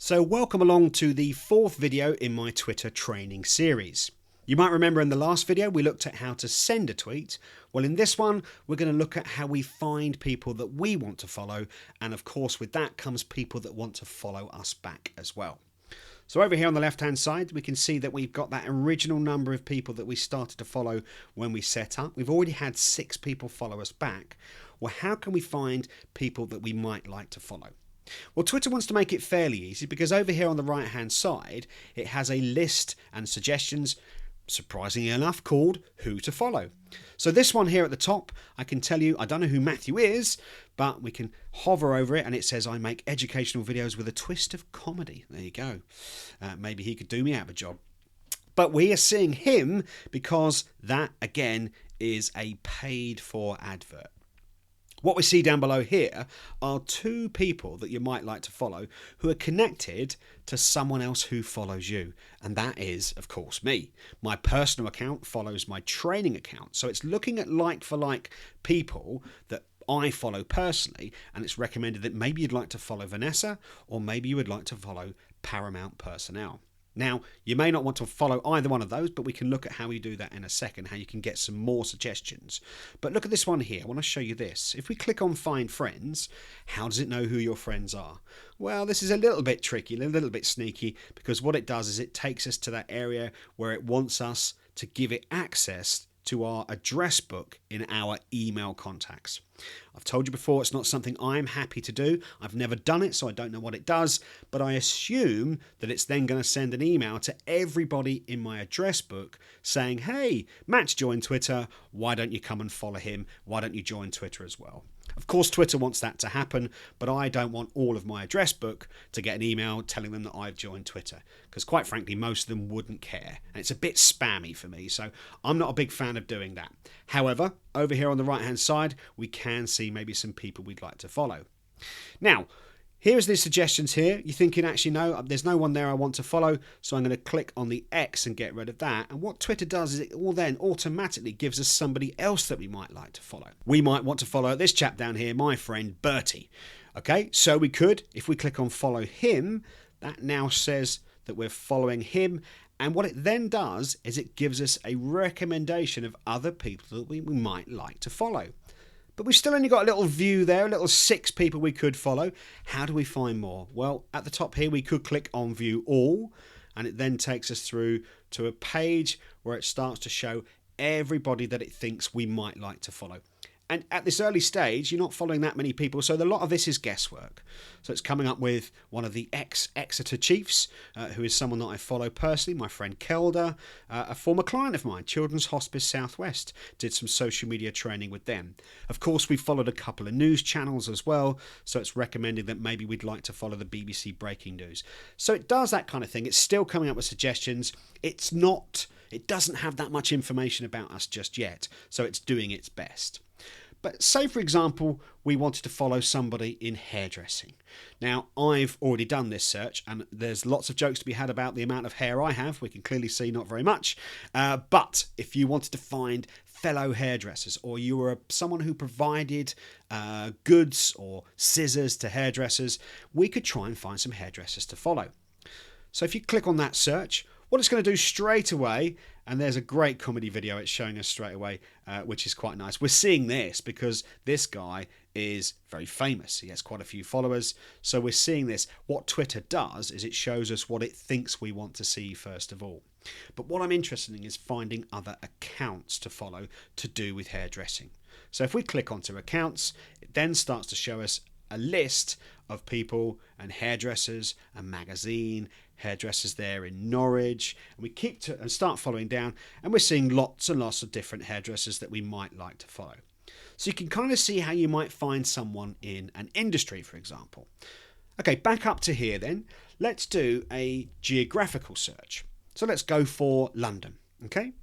So welcome along to the fourth video in my Twitter training series. You might remember in the last video we looked at how to send a tweet. Well, in this one we're going to look at how we find people that we want to follow, and of course with that comes people that want to follow us back as well. So over here on the left hand side we can see that we've got that original number of people that we started to follow when we set up. We've already had 6 people follow us back. Well, how can we find people that we might like to follow? Well, Twitter wants to make it fairly easy because over here on the right hand side it has a list and suggestions, surprisingly enough, called Who to Follow. So this one here at the top, I can tell you, I don't know who Matthew is, but we can hover over it and it says I make educational videos with a twist of comedy. There you go. Maybe he could do me out of a job. But we are seeing him because that, again, is a paid for advert. What we see down below here are 2 people that you might like to follow who are connected to someone else who follows you. And that is, of course, me. My personal account follows my training account. So it's looking at like for like people that I follow personally, and it's recommended that maybe you'd like to follow Vanessa or maybe you would like to follow Paramount Personnel. Now, you may not want to follow either one of those, but we can look at how we do that in a second, how you can get some more suggestions. But look at this one here. I want to show you this. If we click on Find Friends, how does it know who your friends are? Well, this is a little bit tricky, a little bit sneaky, because what it does is it takes us to that area where it wants us to give it access to our address book in our email contacts. I've told you before it's not something I'm happy to do. I've never done it, so I don't know what it does, but I assume that it's then going to send an email to everybody in my address book saying, hey, Matt's joined Twitter, why don't you come and follow him? Why don't you join Twitter as well? Of course, Twitter wants that to happen, but I don't want all of my address book to get an email telling them that I've joined Twitter, because quite frankly, most of them wouldn't care. And it's a bit spammy for me, so I'm not a big fan of doing that. However, over here on the right-hand side, we can see maybe some people we'd like to follow. Now, here's the suggestions here. You're thinking, actually, no, there's no one there I want to follow, so I'm going to click on the X and get rid of that. And what Twitter does is it all then automatically gives us somebody else that we might like to follow. We might want to follow this chap down here, my friend Bertie. Okay, so we could, if we click on follow him, that now says that we're following him. And what it then does is it gives us a recommendation of other people that we might like to follow. But we've still only got a little view there, a little 6 people we could follow. How do we find more? Well, at the top here we could click on view all, and it then takes us through to a page where it starts to show everybody that it thinks we might like to follow. And at this early stage, you're not following that many people, so a lot of this is guesswork. So it's coming up with one of the ex-Exeter Chiefs, who is someone that I follow personally, my friend Kelder, a former client of mine, Children's Hospice Southwest, did some social media training with them. Of course, we followed a couple of news channels as well, so it's recommended that maybe we'd like to follow the BBC Breaking News. So it does that kind of thing. It's still coming up with suggestions. It doesn't have that much information about us just yet, so it's doing its best. But say, for example, we wanted to follow somebody in hairdressing. Now, I've already done this search, and there's lots of jokes to be had about the amount of hair I have. We can clearly see not very much. But if you wanted to find fellow hairdressers, or you were someone who provided goods or scissors to hairdressers, we could try and find some hairdressers to follow. So if you click on that search, what it's going to do straight away, and there's a great comedy video it's showing us straight away, which is quite nice. We're seeing this because this guy is very famous. He has quite a few followers. So we're seeing this. What Twitter does is it shows us what it thinks we want to see first of all. But what I'm interested in is finding other accounts to follow to do with hairdressing. So if we click onto accounts, it then starts to show us a list of people and hairdressers, a magazine, hairdressers there in Norwich, and we and start following down, and we're seeing lots and lots of different hairdressers that we might like to follow. So you can kind of see how you might find someone in an industry, for example. Okay, back up to here then. Let's do a geographical search. So let's go for London, okay?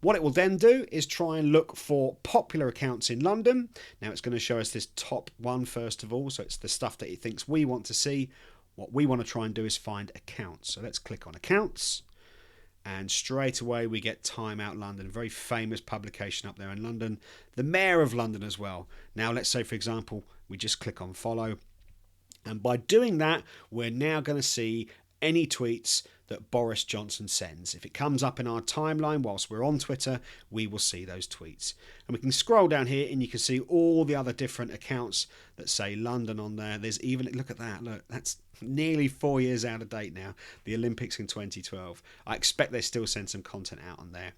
What it will then do is try and look for popular accounts in London. Now it's going to show us this top one first of all, so it's the stuff that it thinks we want to see. What we want to try and do is find accounts. So let's click on accounts, and straight away we get Time Out London, a very famous publication up there in London. The Mayor of London as well. Now let's say, for example, we just click on follow, And by doing that, we're now going to see any tweets that Boris Johnson sends. If it comes up in our timeline whilst we're on Twitter, we will see those tweets. And we can scroll down here and you can see all the other different accounts that say London on there. There's even, look at that, look, that's nearly 4 years out of date now, the Olympics in 2012. I expect they still send some content out on there.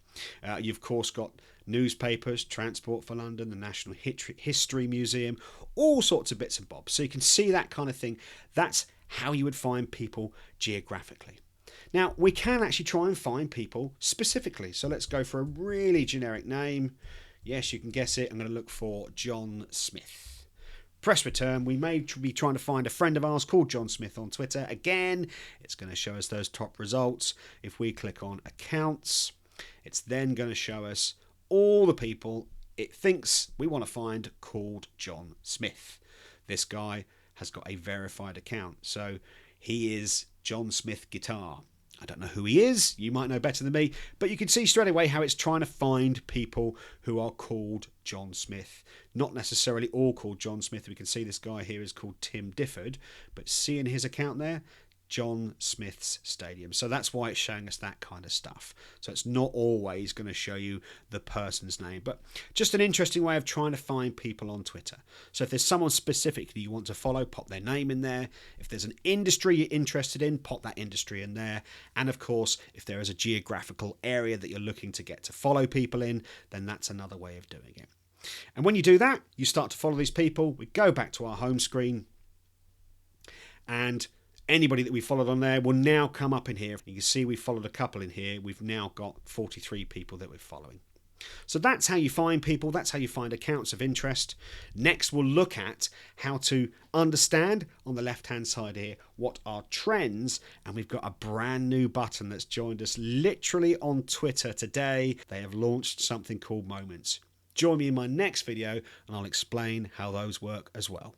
You've of course got newspapers, Transport for London, the National History Museum, all sorts of bits and bobs. So you can see that kind of thing. That's how you would find people geographically. Now, we can actually try and find people specifically. So let's go for a really generic name. Yes, you can guess it. I'm going to look for John Smith. Press return. We may be trying to find a friend of ours called John Smith on Twitter. Again, it's going to show us those top results. If we click on accounts, it's then going to show us all the people it thinks we want to find called John Smith. This guy has got a verified account. So he is John Smith Guitar. I don't know who he is. You might know better than me. But you can see straight away how it's trying to find people who are called John Smith. Not necessarily all called John Smith. We can see this guy here is called Tim Difford. But seeing his account there, John Smith's Stadium. So that's why it's showing us that kind of stuff. So it's not always going to show you the person's name, but just an interesting way of trying to find people on Twitter. So if there's someone specific that you want to follow, pop their name in there. If there's an industry you're interested in, pop that industry in there. And of course, if there is a geographical area that you're looking to get to follow people in, then that's another way of doing it. And when you do that, you start to follow these people. We go back to our home screen, and anybody that we followed on there will now come up in here. You can see we followed a couple in here. We've now got 43 people that we're following. So that's how you find people. That's how you find accounts of interest. Next, we'll look at how to understand on the left-hand side here what are trends. And we've got a brand new button that's joined us literally on Twitter today. They have launched something called Moments. Join me in my next video and I'll explain how those work as well.